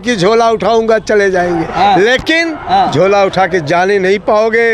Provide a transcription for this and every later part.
कि झोला उठाऊंगा चले जाएंगे, लेकिन झोला उठा के जाने नहीं पाओगे।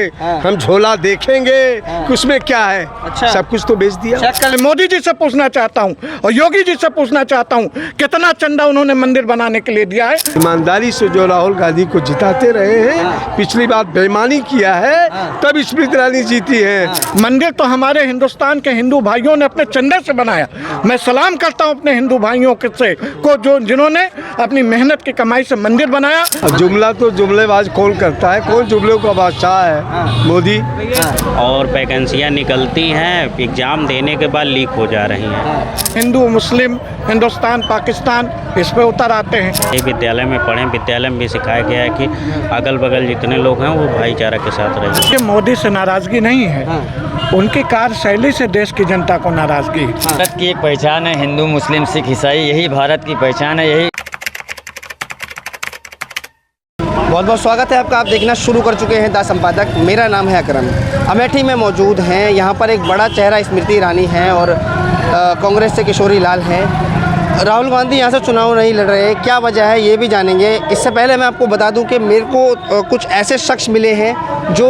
हम झोला देखेंगे कि उसमें क्या है। अच्छा। सब कुछ तो बेच दिया। मोदी जी से पूछना चाहता हूँ और योगी जी से पूछना चाहता हूँ, कितना चंदा उन्होंने मंदिर बनाने के लिए दिया है। ईमानदारी से जो राहुल गांधी को जिताते रहे हैं, पिछली बार बेईमानी किया है तब स्मृति ईरानी जीती है। मंदिर तो हमारे हिंदुस्तान के हिंदू भाइयों ने अपने चंदे से बनाया। मैं सलाम करता हूँ अपने हिंदू भाइयों से को जिन्होंने अपनी मेहनत की कमाई से मंदिर बनाया। अब जुमला तो जुमलेबाज कौन करता है, कौन जुमलों का बादशाह है? मोदी। और वैकेंसियाँ निकलती हैं, एग्ज़ाम देने के बाद लीक हो जा रही हैं। हिंदू मुस्लिम, हिंदुस्तान पाकिस्तान, इस पे उतर आते हैं। ये विद्यालय में पढ़ें, विद्यालय में भी सिखाया गया है कि अगल बगल जितने लोग हैं वो भाईचारा के साथ रहें। ये मोदी से नाराज़गी नहीं है, उनकी कार्यशैली से देश की जनता को नाराज़गी है। भारत की एक पहचान है, हिंदू मुस्लिम सिख ईसाई, यही भारत की पहचान है। यही बहुत बहुत स्वागत है आपका। आप देखना शुरू कर चुके हैं द संपादक। मेरा नाम है अकरम। अमेठी में मौजूद हैं। यहाँ पर एक बड़ा चेहरा स्मृति ईरानी है और कांग्रेस से किशोरी लाल हैं। राहुल गांधी यहाँ से चुनाव नहीं लड़ रहे, क्या वजह है ये भी जानेंगे। इससे पहले मैं आपको बता दूं कि मेरे को कुछ ऐसे शख्स मिले हैं जो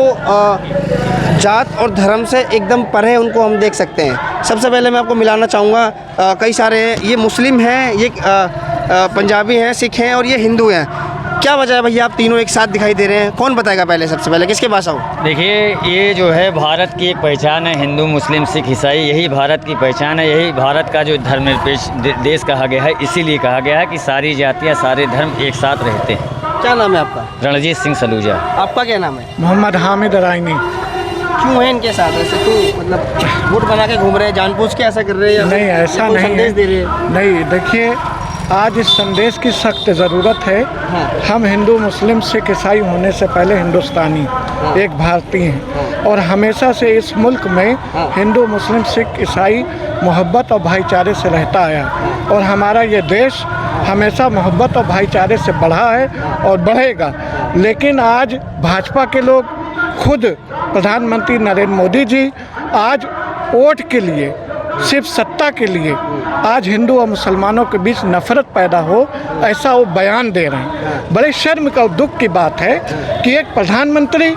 जात और धर्म से एकदम परे, उनको हम देख सकते हैं। सबसे पहले मैं आपको मिलाना चाहूँगा, कई सारे हैं, ये मुस्लिम हैं, ये पंजाबी हैं, सिख हैं और ये हिंदू हैं। क्या वजह है भैया आप तीनों एक साथ दिखाई दे रहे हैं? कौन बताएगा पहले, सबसे पहले किसके पास आऊँ? देखिए, ये जो है भारत की एक पहचान है, हिंदू मुस्लिम सिख ईसाई, यही भारत की पहचान है। यही भारत का जो धर्मनिरपेक्ष देश कहा गया है, इसीलिए कहा गया है कि सारी जातियाँ सारे धर्म एक साथ रहते हैं। क्या नाम है आपका? रणजीत सिंह सलूजा। आपका क्या नाम है? मोहम्मद हामिद रायनी। क्यों है इनके साथ ऐसे? क्यों, मतलब वोट बना के घूम रहे हैं, जानबूझ के ऐसा कर रहे हैं? नहीं, ऐसा नहीं संदेश दे रहे हैं? नहीं, देखिए, आज इस संदेश की सख्त ज़रूरत है। हम हिंदू मुस्लिम सिख ईसाई होने से पहले हिंदुस्तानी, एक भारतीय हैं और हमेशा से इस मुल्क में हिंदू मुस्लिम सिख ईसाई मोहब्बत और भाईचारे से रहता आया और हमारा ये देश हमेशा मोहब्बत और भाईचारे से बढ़ा है और बढ़ेगा। लेकिन आज भाजपा के लोग, खुद प्रधानमंत्री नरेंद्र मोदी जी आज वोट के लिए, सिर्फ सत्ता के लिए आज हिंदू और मुसलमानों के बीच नफरत पैदा हो, ऐसा वो बयान दे रहे हैं। बड़े शर्म का और दुख की बात है कि एक प्रधानमंत्री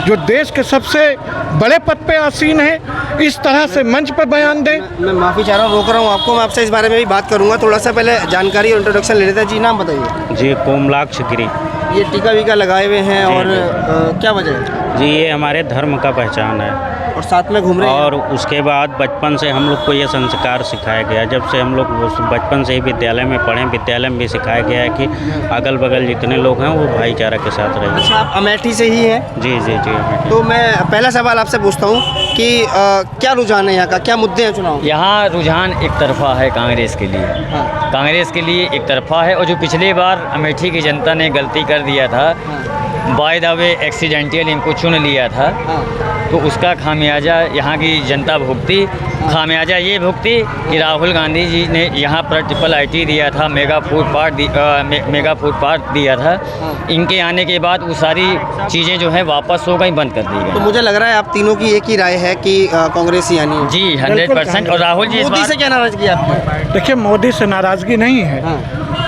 जो देश के सबसे बड़े पद पे आसीन है, इस तरह से मंच पर बयान दे। मैं माफ़ी चाह रहा हूँ, रोक रहा हूँ आपको। मैं आपसे इस बारे में भी बात करूँगा। थोड़ा सा पहले जानकारी और इंट्रोडक्शन ले लेते हैं। जी, नाम बताइए। जी, कोमलाक्ष गिरी। ये टीका वीका लगाए हुए हैं और क्या वजह है? जी, ये हमारे धर्म का पहचान है और साथ में घूम रहे हैं। और उसके बाद बचपन से हम लोग को ये संस्कार सिखाया गया। जब से हम लोग बचपन से ही विद्यालय में पढ़ें, विद्यालय में भी सिखाया गया है कि अगल बगल जितने लोग हैं वो भाईचारा के साथ रहें। अच्छा, आप अमेठी से ही हैं? जी जी जी, अमेठी। तो मैं पहला सवाल आपसे पूछता हूँ कि क्या रुझान है यहाँ का, क्या मुद्दे हैं चुनाव? यहाँ रुझान एक तरफा है कांग्रेस के लिए। कांग्रेस के लिए एक तरफा है और जो पिछली बार अमेठी की जनता ने गलती कर दिया था, बाय द वे एक्सीडेंटल इनको चुन लिया था, तो उसका खामियाजा यहाँ की जनता भुगती। खामियाजा ये भुगती कि राहुल गांधी जी ने यहाँ पर ट्रिपल IT दिया था, मेगा फूड पार्क दिया था। इनके आने के बाद वो सारी चीज़ें जो है वापस हो गई, बंद कर दी तो गई। मुझे लग रहा है आप तीनों की एक ही राय है कि कांग्रेस ही आनी है। जी, 100%। और राहुल जी मोदी से क्या नाराजगी आपकी? देखिए, मोदी से नाराज़गी नहीं है,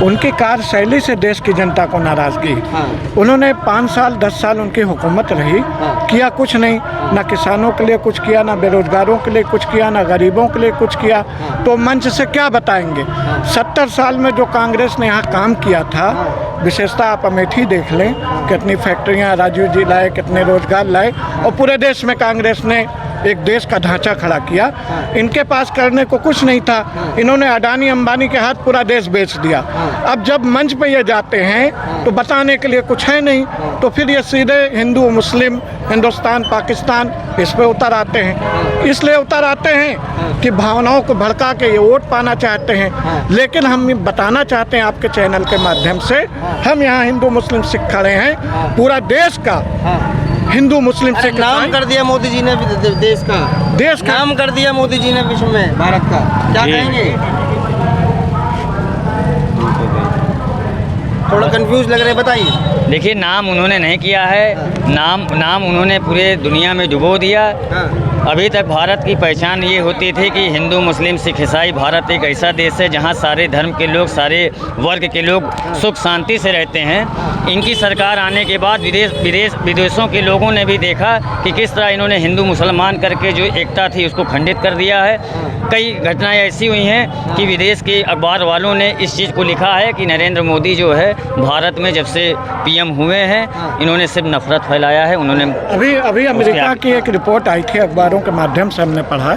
उनकी कार्यशैली से देश की जनता को नाराज़गी है। उन्होंने 5 साल 10 साल उनकी हुकूमत रही, किया कुछ नहीं, ना किसानों के लिए कुछ किया, ना बेरोजगारों के लिए कुछ किया, ना गरीबों के लिए कुछ किया। तो मंच से क्या बताएंगे? 70 साल में जो कांग्रेस ने यहाँ काम किया था, विशेषता आप अमेठी देख लें, कितनी फैक्ट्रियाँ राजीव जी लाए, कितने रोजगार लाए और पूरे देश में कांग्रेस ने एक देश का ढांचा खड़ा किया। इनके पास करने को कुछ नहीं था, इन्होंने अडानी अंबानी के हाथ पूरा देश बेच दिया। अब जब मंच पे ये जाते हैं तो बताने के लिए कुछ है नहीं, तो फिर ये सीधे हिंदू मुस्लिम, हिंदुस्तान पाकिस्तान, इस पे उतर आते हैं। इसलिए उतर आते हैं कि भावनाओं को भड़का के ये वोट पाना चाहते हैं। लेकिन हम बताना चाहते हैं आपके चैनल के माध्यम से, हम यहाँ हिंदू मुस्लिम सिख खड़े हैं, पूरा देश का हिंदू मुस्लिम सिख। नाम कर दिया मोदी जी ने देश का नाम कर दिया मोदी जी ने विश्व में, भारत का। क्या कहेंगे? थोड़ा कंफ्यूज लग रहे हैं, बताइए। देखिए, नाम उन्होंने नहीं किया है, नाम उन्होंने पूरे दुनिया में डुबो दिया। अभी तक भारत की पहचान ये होती थी कि हिंदू, मुस्लिम, सिख, ईसाई, भारत एक ऐसा देश है जहाँ सारे धर्म के लोग, सारे वर्ग के लोग सुख शांति से रहते हैं। इनकी सरकार आने के बाद विदेशों के लोगों ने भी देखा कि किस तरह इन्होंने हिंदू मुसलमान करके जो एकता थी उसको खंडित कर दिया है। कई घटनाएं ऐसी हुई हैं कि विदेश के अखबार वालों ने इस चीज़ को लिखा है कि नरेंद्र मोदी जो है भारत में जब से पीएम हुए हैं इन्होंने सिर्फ नफरत फैलाया है। उन्होंने अभी अमेरिका की एक रिपोर्ट आई थी, अखबारों के माध्यम से हमने पढ़ा।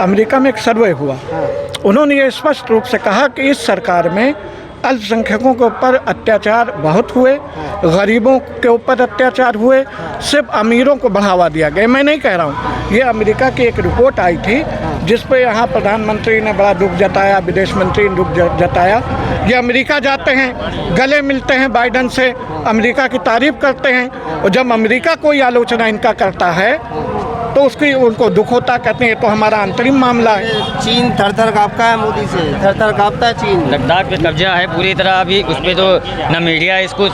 अमेरिका में एक सर्वे हुआ, उन्होंने ये स्पष्ट रूप से कहा कि इस सरकार में अल्पसंख्यकों के ऊपर अत्याचार बहुत हुए, गरीबों के ऊपर अत्याचार हुए, सिर्फ अमीरों को बढ़ावा दिया गया। मैं नहीं कह रहा हूँ, ये अमेरिका की एक रिपोर्ट आई थी जिस पे यहाँ प्रधानमंत्री ने बड़ा दुख जताया, विदेश मंत्री ने दुख जताया। ये अमेरिका जाते हैं, गले मिलते हैं बाइडन से, अमेरिका की तारीफ करते हैं, और जब अमेरिका कोई आलोचना इनका करता है तो उसकी उनको दुख होता, कहते हैं ये तो हमारा अंतरिम मामला है। चीन थर-थर काँपता है मोदी से, थर-थर काँपता है चीन। लद्दाख पे कब्जा है पूरी तरह। अभी उस पर तो न मीडिया इसको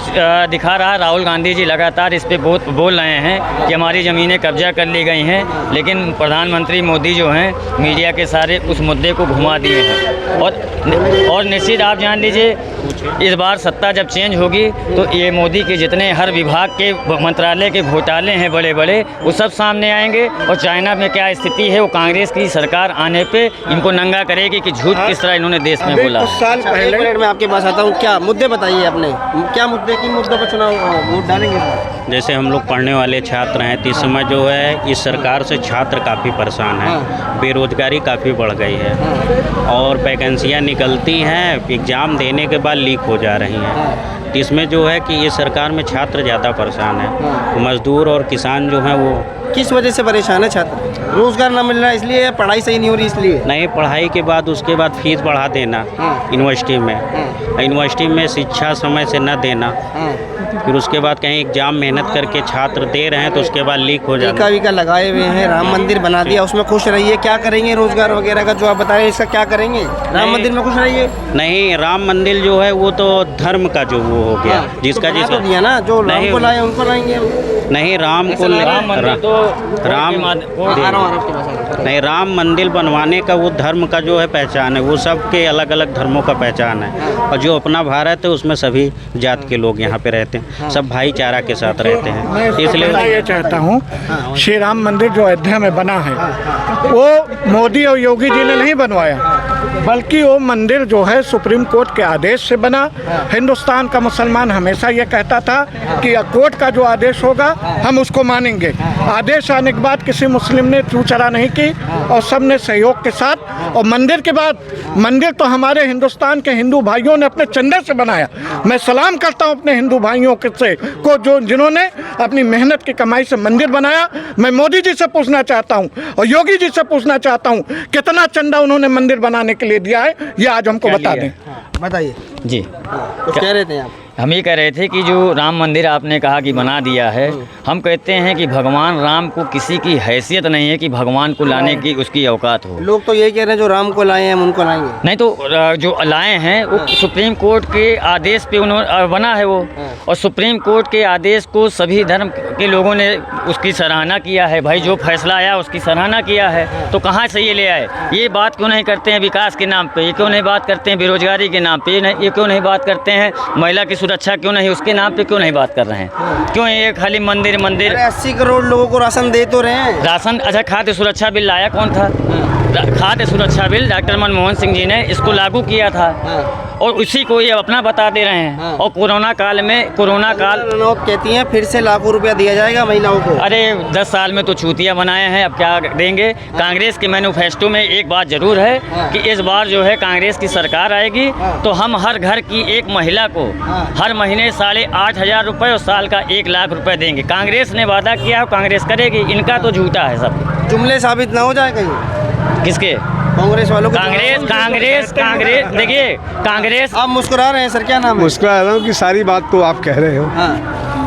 दिखा रहा है। राहुल गांधी जी लगातार इस पे बहुत बोल रहे हैं कि हमारी ज़मीनें कब्जा कर ली गई हैं, लेकिन प्रधानमंत्री मोदी जो हैं मीडिया के सारे उस मुद्दे को घुमा दिए हैं। और निश्चित आप जान लीजिए, इस बार सत्ता जब चेंज होगी तो ये मोदी के जितने हर विभाग के मंत्रालय के घोटाले हैं बड़े बड़े, वो सब सामने आएंगे। और चाइना में क्या स्थिति है, वो कांग्रेस की सरकार आने पे इनको नंगा करेगी कि झूठ किस तरह इन्होंने देश में बोला। कुछ साल पहले मैं आपके पास आता हूँ, क्या मुद्दे बताइए अपने, क्या मुद्दे, किन मुद्दों पर चुनाव वोट डालेंगे? जैसे हम लोग पढ़ने वाले छात्र हैं तो इस समय जो है इस सरकार से छात्र काफ़ी परेशान हैं, बेरोजगारी काफ़ी बढ़ गई है और वैकेंसियाँ निकलती हैं, एग्ज़ाम देने के बाद लीक हो जा रही हैं। तो इसमें जो है कि ये सरकार में छात्र ज़्यादा परेशान है, मजदूर और किसान जो हैं वो किस वजह से परेशान है छात्र? रोजगार ना मिल रहा है इसलिए, पढ़ाई सही नहीं हो रही इसलिए? नहीं, पढ़ाई के बाद उसके बाद फीस बढ़ा देना यूनिवर्सिटी में, यूनिवर्सिटी में शिक्षा समय से न देना, फिर उसके बाद कहीं एग्जाम मेहनत करके छात्र दे रहे हैं तो उसके बाद लीक हो जाना। टीका लगाए हुए हैं, राम मंदिर बना दिया, उसमें खुश रहिए। क्या करेंगे रोजगार वगैरह का जो आप बता रहे हैं, इसका क्या करेंगे? राम मंदिर में खुश रहिए? नहीं, राम मंदिर जो है वो तो धर्म का जो वो हो गया, जिसका तो जिसका दिया ना, जो राम को लाए उनको लाएंगे। नहीं, राम को नहीं, राम मंदिर बनवाने का वो धर्म का जो है पहचान है, वो सबके अलग अलग धर्मों का पहचान है। और जो अपना भारत है उसमें सभी जात के लोग यहाँ पे रहते हैं, सब भाईचारा के साथ रहते हैं। इसलिए मैं ये चाहता हूँ, श्री राम मंदिर जो अयोध्या में बना है वो मोदी और योगी जी ने नहीं बनवाया, बल्कि वो मंदिर जो है सुप्रीम कोर्ट के आदेश से बना। हिंदुस्तान का मुसलमान हमेशा ये कहता था कि कोर्ट का जो आदेश होगा हम उसको मानेंगे। आदेश आने के बाद किसी मुस्लिम ने चूचरा नहीं की और सब ने सहयोग के साथ, और मंदिर के बाद मंदिर तो हमारे हिंदुस्तान के हिंदू भाइयों ने अपने चंदे से बनाया। मैं सलाम करता हूँ अपने हिंदू भाइयों से को जो जिन्होंने अपनी मेहनत की कमाई से मंदिर बनाया। मैं मोदी जी से पूछना चाहता हूँ और योगी जी से पूछना चाहता हूँ, कितना चंदा उन्होंने मंदिर बनाने के लिए दिया है, ये आज हमको बता दें। बताइए जी, कुछ कह रहे थे आप? हम ये कह रहे थे कि जो राम मंदिर आपने कहा कि बना दिया है, हम कहते हैं कि भगवान राम को किसी की हैसियत नहीं है कि भगवान को लाने की उसकी औकात हो। लोग तो यही कह रहे हैं जो राम को लाए हैं हम उनको लाएंगे। नहीं, तो जो लाए हैं वो सुप्रीम कोर्ट के आदेश पे उन्होंने बना है वो, और सुप्रीम कोर्ट के आदेश को सभी धर्म के लोगों ने उसकी सराहना किया है। भाई जो फैसला आया उसकी सराहना किया है, तो कहाँ से ये ले आए? ये बात क्यों नहीं करते हैं विकास के नाम पे? ये क्यों नहीं बात करते हैं बेरोजगारी के नाम पे? ये क्यों नहीं बात करते हैं महिला की सुरक्षा, क्यों नहीं उसके नाम पे क्यों नहीं बात कर रहे हैं? क्यों ये खाली मंदिर मंदिर? 80 करोड़ लोगों को राशन दे तो रहे हैं। राशन, अच्छा, खाद्य सुरक्षा बिल लाया कौन था? खाद्य सुरक्षा बिल डॉक्टर मनमोहन सिंह जी ने इसको लागू किया था और उसी को ये अपना बता दे रहे हैं। और कोरोना काल कहती हैं फिर से लाखों रुपया दिया जाएगा महिलाओं को। अरे 10 साल में तो चूतिया बनाए हैं, अब क्या देंगे? कांग्रेस के मैनिफेस्टो में एक बात जरूर है कि इस बार जो है कांग्रेस की सरकार आएगी तो हम हर घर की एक महिला को हर महीने 8,500 रुपये और साल का 1 लाख रुपए देंगे। कांग्रेस ने वादा किया है, कांग्रेस करेगी। इनका तो झूठा है सब। जुमले साबित ना हो जाए कहीं किसके? कांग्रेस वालों को। कांग्रेस देखिए, कांग्रेस। आप मुस्कुरा रहे हैं सर, क्या नाम है? मुस्कुरा रहा हूँ कि सारी बात तो आप कह रहे हो।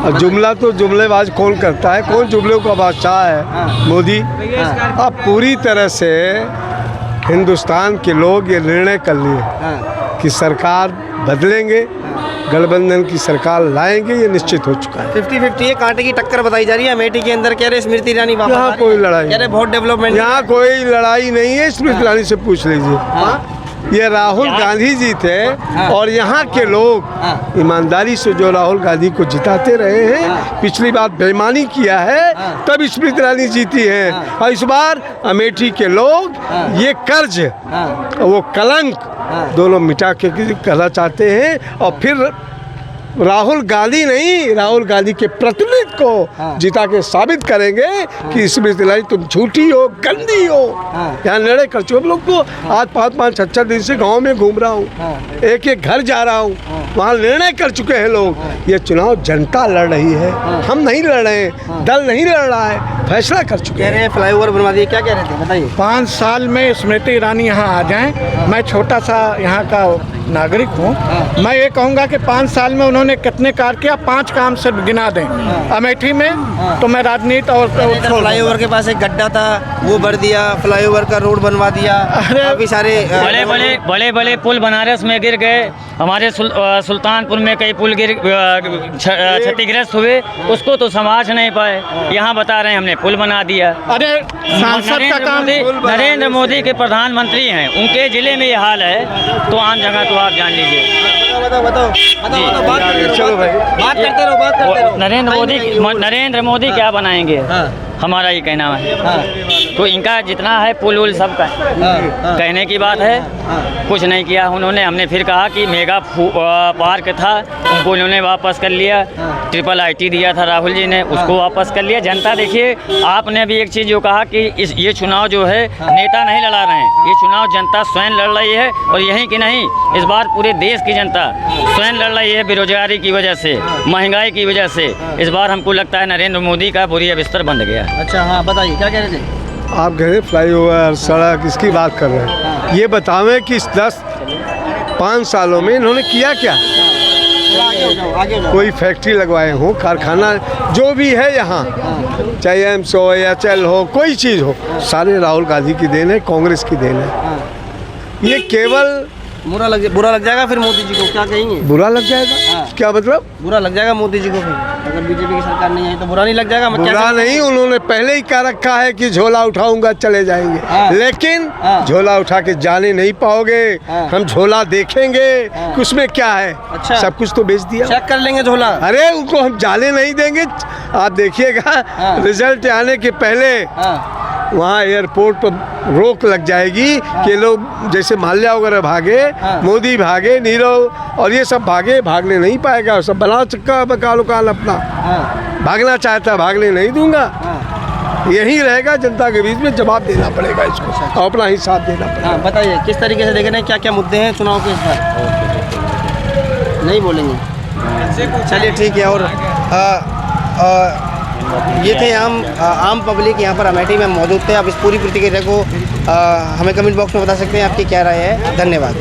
और जुमला तो जुमलेबाज कौन करता है? कौन जुमलों का बादशाह है? मोदी। अब पूरी तरह से हिंदुस्तान के लोग ये निर्णय कर लिए कि सरकार बदलेंगे गठबंधन की सरकार लाएंगे, ये निश्चित हो चुका है। 50-50 है, कांटे की टक्कर बताई जा रही है अमेठी के अंदर। कह रहे स्मृति ईरानी वापस आ यहाँ रही कोई है। लड़ाई कह रहे बहुत डेवलपमेंट। यहाँ कोई लड़ाई नहीं है, स्मृति ईरानी से पूछ लीजिए। ये राहुल गांधी जी थे और यहाँ के लोग ईमानदारी से जो राहुल गांधी को जिताते रहे हैं। पिछली बार बेईमानी किया है तब स्मृति ईरानी जीती है, और इस बार अमेठी के लोग ये कर्ज वो कलंक दोनों मिटा के करना चाहते हैं। और फिर राहुल गांधी नहीं, राहुल गांधी के प्रतिनिधि को जिता के साबित करेंगे कि स्मृति ईरानी तुम झूठी हो, गंदी हो। यहाँ निर्णय कर चुके हम लोग को। आज 5-5, 6-6 दिन से गांव में घूम रहा हूँ, एक घर जा रहा हूँ, वहाँ निर्णय कर चुके हैं लोग। ये चुनाव जनता लड़ रही है, हम नहीं लड़ रहे हैं, दल नहीं लड़ रहा है, फैसला कर चुके कह रहे हैं फ्लाईओवर बनवा दिए। क्या कह रहे थे बताइए। 5 साल में स्मृति ईरानी यहाँ आ जाएं। मैं छोटा सा यहाँ का नागरिक हूँ, मैं ये कहूँगा कि 5 साल में उन्होंने कितने कार्य किया, 5 काम से गिना दें अमेठी में, तो मैं राजनीति और फ्लाईओवर के पास एक गड्ढा था, वो भर दिया, फ्लाईओवर का रोड बनवा दिया। अरे काफी सारे बड़े बड़े पुल बनारस में गिर गए, हमारे सुल्तानपुर में कई पुल क्षतिग्रस्त हुए, उसको तो समाज नहीं पाए। यहाँ बता रहे हैं हमने पुल बना दिया। अरे सांसद का काम। नरेंद्र मोदी के प्रधानमंत्री हैं, उनके जिले में ये हाल है, तो आम जगह तो आप जान लीजिए। बताओ चलो भाई, बात करते रहो। नरेंद्र मोदी क्या बनाएंगे, हमारा ये कहना है। तो इनका जितना है पुल उल सब कहने की बात है, कुछ नहीं किया उन्होंने। हमने फिर कहा कि मेगा पार्क था, उनको उन्होंने वापस कर लिया। ट्रिपल IT दिया था राहुल जी ने, उसको वापस कर लिया। जनता देखिए, आपने भी एक चीज़ जो कहा कि ये चुनाव जो है नेता नहीं लड़ा रहे हैं, ये चुनाव जनता स्वयं लड़ रही है। और यही कि नहीं, इस बार पूरे देश की जनता स्वयं लड़ रही है, बेरोजगारी की वजह से, महंगाई की वजह से। इस बार हमको लगता है नरेंद्र मोदी का बुरी बिस्तर बंद गया। अच्छा हाँ, बताइए क्या कह रहे थे। आप कह रहे फ्लाईओवर, सड़क, इसकी बात कर रहे हैं। ये बतावें कि इस 10-5 सालों में इन्होंने किया क्या? कोई फैक्ट्री लगवाए हो, कारखाना जो भी है यहाँ, चाहे एम्स हो या चल हो, कोई चीज़ हो, सारे राहुल गांधी की देन है, कांग्रेस की देन है। ये केवल बुरा लग जाएगा फिर मोदी जी को, क्या कहेंगे? बुरा लग जाएगा? क्या मतलब? बुरा लग जाएगा मोदी जी को फिर, अगर बीजेपी की सरकार नहीं आई तो बुरा नहीं लग जाएगा? बुरा नहीं, उन्होंने पहले ही कह रखा है कि झोला उठाऊंगा चले जाएंगे, लेकिन झोला उठा के जाने नहीं पाओगे। हम झोला देखेंगे कि उसमें क्या है। अच्छा, सब कुछ तो बेच दिया, चेक कर लेंगे झोला। अरे उनको हम जाने नहीं देंगे। आप देखिएगा रिजल्ट आने के पहले वहाँ एयरपोर्ट पर रोक लग जाएगी कि लोग जैसे माल्या वगैरह भागे, मोदी भागे, नीरव और ये सब भागने नहीं पाएगा। सब बना चुका बकाल अपना, भागना चाहता है, भागने नहीं दूंगा। यही रहेगा, जनता के बीच में जवाब देना पड़ेगा इसको, और अपना हिसाब देना पड़ेगा। बताइए किस तरीके से देख रहे हैं, क्या क्या मुद्दे हैं चुनाव के इस बार? नहीं बोलेंगे, चलिए ठीक है। और ये थे आम पब्लिक यहाँ पर अमेठी में मौजूद थे। आप इस पूरी प्रतिक्रिया को हमें कमेंट बॉक्स में बता सकते हैं आपकी क्या राय है। धन्यवाद।